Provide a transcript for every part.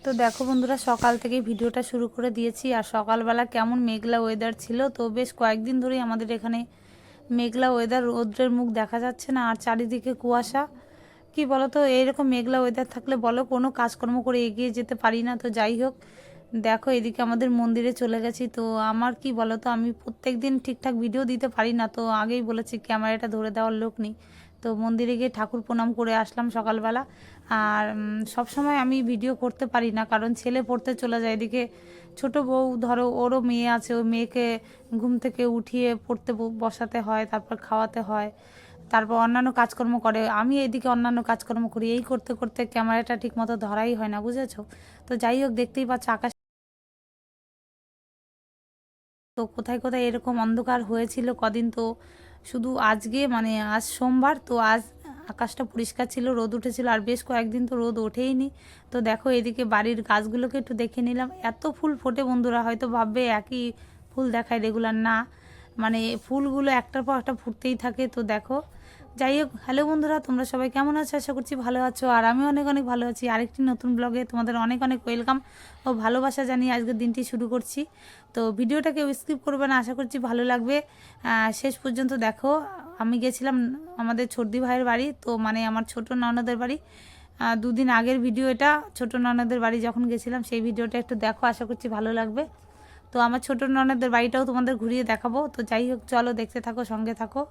তো দেখো বন্ধুরা, সকাল থেকে ভিডিওটা শুরু করে দিয়েছি। আর সকালবেলা কেমন মেঘলা ওয়েদার ছিল, তো বেশ কয়েকদিন ধরেই আমাদের এখানে মেঘলা ওয়েদার, রৌদ্রের মুখ দেখা যাচ্ছে না, আর চারিদিকে কুয়াশা। কি বলো তো, এইরকম মেঘলা ওয়েদার থাকলে বলো কোনো কাজকর্ম করে এগিয়ে যেতে পারি না। তো যাই হোক, দেখো এদিকে আমাদের মন্দিরে চলে গেছি। তো আমার কি বলো তো, আমি প্রত্যেক দিন ঠিকঠাক ভিডিও দিতে পারি না, তো আগেই বলেছি ক্যামেরাটা ধরে দেওয়ার লোক নেই। তো মন্দিরে গিয়ে ঠাকুর প্রণাম করে আসলাম সকালবেলা। আর সব সময় আমি ভিডিও করতে পারি না, কারণ ছেলে পড়তে চলে যায়। এদিকে ছোট বউ ধরো, ওরও মেয়ে আছে, ওই মেয়েকে ঘুম থেকে উঠিয়ে পড়তে বসাতে হয়, তারপর খাওয়াতে হয়, তারপর অন্যান্য কাজকর্ম করে, আমি এদিকে অন্যান্য কাজকর্ম করি। এই করতে করতে ক্যামেরাটা ঠিক মতো ধরাই হয় না, বুঝেছো? তো যাই হোক, দেখতেই পাচ্ছ আকাশ তো কোথায় কোথায় এরকম অন্ধকার হয়েছিল কদিন। তো শুধু আজকে মানে আজ সোমবার, তো আজ আকাশটা পরিষ্কার ছিল, রোদ উঠেছিল। আর বেশ কয়েকদিন তো রোদ ওঠেইনি। তো দেখো এদিকে বাড়ির গাছগুলোকে একটু দেখে নিলাম, এত ফুল ফোটে বন্ধুরা। হয়তো ভাববে একই ফুল দেখায় রেগুলার, না মানে ফুলগুলো একটার পর একটা ফুটতেই থাকে। তো দেখো, যাই হোক, হ্যালো বন্ধুরা, তোমরা সবাই কেমন আছো? আশা করছি ভালো আছো, আর আমি অনেক অনেক ভালো আছি। আরেকটি নতুন ব্লগে তোমাদের অনেক অনেক ওয়েলকাম ও ভালোবাসা জানিয়ে আজকের দিনটি শুরু করছি। তো ভিডিওটা কেউ স্কিপ করবে না, আশা করছি ভালো লাগবে। শেষ পর্যন্ত দেখো। আমি গেছিলাম আমাদের ছর্দি ভাইয়ের বাড়ি, তো মানে আমার ছোট ননদের বাড়ি। দুদিন আগের ভিডিও এটা, ছোট ননদের বাড়ি যখন গেছিলাম সেই ভিডিওটা একটু দেখো, আশা করছি ভালো লাগবে। তো আমার ছোট ননদের বাড়িটাও তোমাদের ঘুরিয়ে দেখাবো। তো যাই হোক, চলো দেখতে থাকো, সঙ্গে থাকো।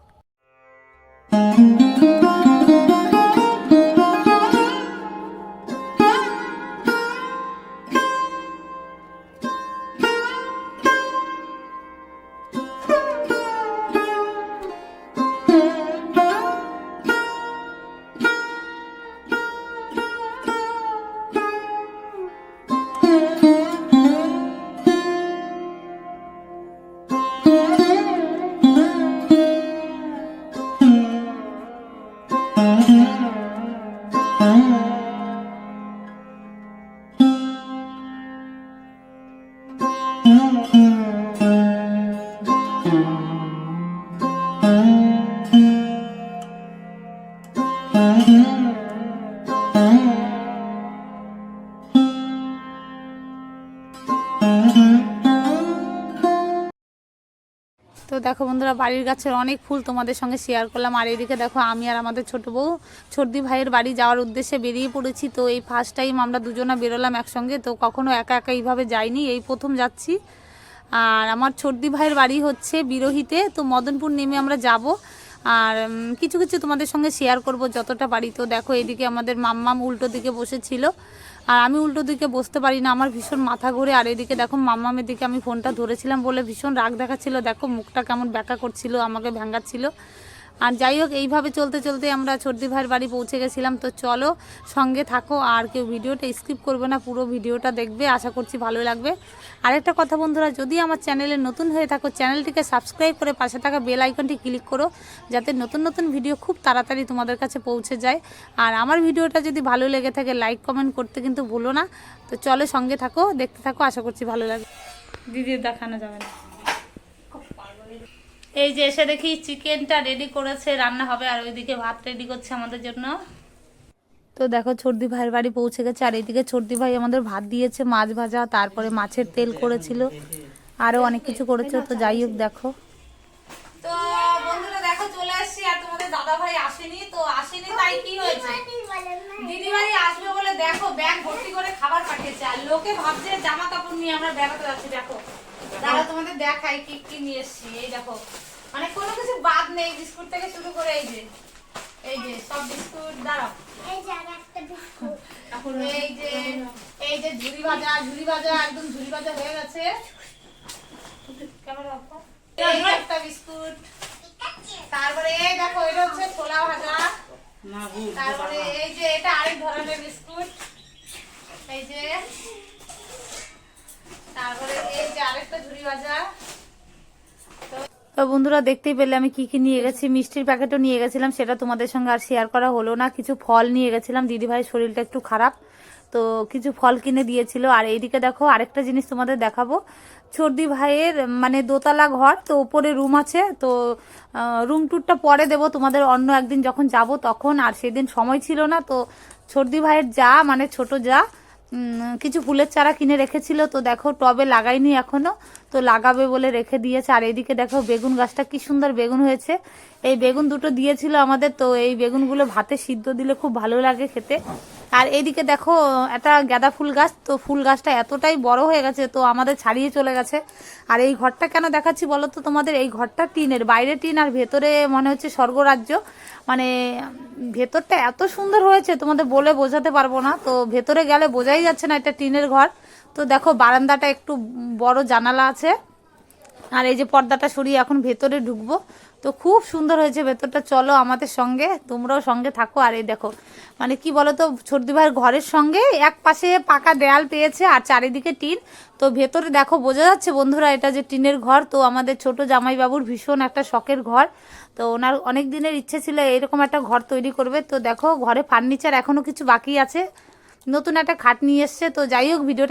তো দেখো বন্ধুরা, বাড়ির গাছের অনেক ফুল তোমাদের সঙ্গে শেয়ার করলাম। আর এদিকে দেখো, আমি আর আমাদের ছোট বউ ছর্দি ভাইয়ের বাড়ি যাওয়ার উদ্দেশ্যে বেরিয়ে পড়েছি। তো এই ফার্স্ট টাইম আমরা দুজনা বেরোলাম একসঙ্গে, তো কখনো একা একা এইভাবে যাইনি, এই প্রথম যাচ্ছি। আর আমার ছর্দি ভাইয়ের বাড়ি হচ্ছে বিরোহিতে, তো মদনপুর নেমে আমরা যাব। আর কিছু কিছু তোমাদের সঙ্গে শেয়ার করব যতটা পারি। তো দেখো এদিকে আমাদের মাম্মাম উল্টো দিকে বসেছিল, আর আমি উল্টো দিকে বসতে পারি না, আমার ভীষণ মাথা ঘুরে। আর এদিকে দেখো, মাম্মামের দিকে আমি ফোনটা ধরেছিলাম বলে ভীষণ রাগ দেখাচ্ছিল, দেখো মুখটা কেমন ব্যাকা করছিল, আমাকে ভ্যাঙ্গাচ্ছিল। আর যাই হোক, এইভাবে চলতে চলতে আমরা ছর্দি ভাইয়ের বাড়ি পৌঁছে গেছিলাম। তো চলো সঙ্গে থাকো, আর কেউ ভিডিওটা স্কিপ করবে না, পুরো ভিডিওটা দেখবে, আশা করছি ভালো লাগবে। আরেকটা কথা বন্ধুরা, যদি আমার চ্যানেলে নতুন হয়ে থাকো, চ্যানেলটিকে সাবস্ক্রাইব করে পাশে থাকা বেল আইকনটি ক্লিক করো, যাতে নতুন নতুন ভিডিও খুব তাড়াতাড়ি তোমাদের কাছে পৌঁছে যায়। আর আমার ভিডিওটা যদি ভালো লেগে থাকে, লাইক কমেন্ট করতে কিন্তু ভুলো না। তো চলো সঙ্গে থাকো, দেখতে থাকো, আশা করছি ভালো লাগবে। দিদির দেখানো যাবে না। এই যে এসে দেখি চিকেনটা রেডি করেছে, রান্না হবে। আর ওইদিকে ভাত রেডি করছে আমাদের জন্য। তো দেখো, ছর্দি ভাইয়ের বাড়ি পৌঁছে গেছে। আর এইদিকে ছর্দি ভাই আমাদের ভাত দিয়েছে, মাছ ভাজা, তারপরে মাছের তেল করেছিল, আরও অনেক কিছু করেছে। তো যাই হোক, দেখো। তো বন্ধুরা দেখো, চলে আসছি। আর তোমাদের দাদা ভাই আসেনি, তো আসেনি তাই কি হয়েছে, দিদিভাই আসবে বলে দেখো ব্যাগ ভর্তি করে খাবার পাঠিয়েছে। আর লোকে ভাবছে জামা কাপড় নিয়ে আমরা বেড়াতে যাচ্ছি। দেখো দাদা, তোমাদের দেখাই কি কি নিয়ে এসছি। এই দেখো, মানে কোনো কিছু বাদ নেই, বিস্কুট থেকে শুরু করে এই যে সব বিস্কুট। দাঁড়াও, এই যে ঝুরি ভাজা একদম ঝুরি ভাজা হয়ে গেছে। এই একটা বিস্কুট, তারপরে এই দেখো, এটা হচ্ছে ছোলা ভাজা, তারপরে এই যে এটা আরেক ধরনের বিস্কুট, এই যে, তারপরে এই যে আরেকটা ঝুরি ভাজা। তো বন্ধুরা, দেখতেই পেলে আমি কি কি নিয়ে গেছি। মিষ্টির প্যাকেটও নিয়ে গেছিলাম, সেটা তোমাদের সঙ্গে আর শেয়ার করা হলো না। কিছু ফল নিয়ে গেছিলাম, দিদিভাইয়ের শরীরটা একটু খারাপ, তো কিছু ফল কিনে দিয়েছিল। আর এইদিকে দেখো, আরেকটা জিনিস তোমাদের দেখাবো। ছর্দি ভাইয়ের মানে দোতলা ঘর, তো ওপরে রুম আছে। তো রুম ট্যুরটা পরে দেবো তোমাদের, অন্য একদিন যখন যাব তখন। আর সেদিন সময় ছিল না, তো ছর্দি ভাইয়ের যা মানে ছোট যা, কিছু ফুলের চারা কিনে রেখেছিল, তো দেখো টবে লাগাইনি এখনো, তো লাগাবে বলে রেখে দিয়েছে। আর এইদিকে দেখো বেগুন গাছটা কি সুন্দর বেগুন হয়েছে। এই বেগুন দুটো দিয়েছিল আমাদের, তো এই বেগুনগুলো ভাতে সিদ্ধ দিলে খুব ভালো লাগে খেতে। আর এইদিকে দেখো একটা গাঁদা ফুল গাছ, তো ফুল গাছটা এতটাই বড় হয়ে গেছে, তো আমাদের ছাড়িয়ে চলে গেছে। আর এই ঘরটা কেন দেখাচ্ছি বলো তো তোমাদের, এই ঘরটা টিনের, বাইরে টিন আর ভেতরে মনে হচ্ছে স্বর্গরাজ্য। মানে ভেতরটা এত সুন্দর হয়েছে তোমাদের বলে বোঝাতে পারবো না, তো ভেতরে গেলে বোঝাই যাচ্ছে না এটা টিনের ঘর। তো দেখো বারান্দাটা একটু বড় জানালা আছে, আর এই যে পর্দাটা সরিয়ে এখন ভেতরে ঢুকবো। তো খুব সুন্দর হয়েছে ভেতরটা, চলো আমাদের সঙ্গে, তোমরাও সঙ্গে থাকো। আর এই দেখো মানে কি বলো তো, ছোটদি ভাইয়ের ঘরের সঙ্গে এক পাশে পাকা দেয়াল পেয়েছে আর চারিদিকে টিন। তো ভেতরে দেখো বোঝা যাচ্ছে বন্ধুরা এটা যে টিনের ঘর। তো আমাদের ছোট জামাইবাবুর ভীষণ একটা শখের ঘর, তো ওনার অনেক দিনের ইচ্ছে ছিল এরকম একটা ঘর তৈরি করবে। তো দেখো ঘরে ফার্নিচার এখনো কিছু বাকি আছে, নতুন একটা খাট নিয়ে এসছে। তো যাই হোক ভিডিওটা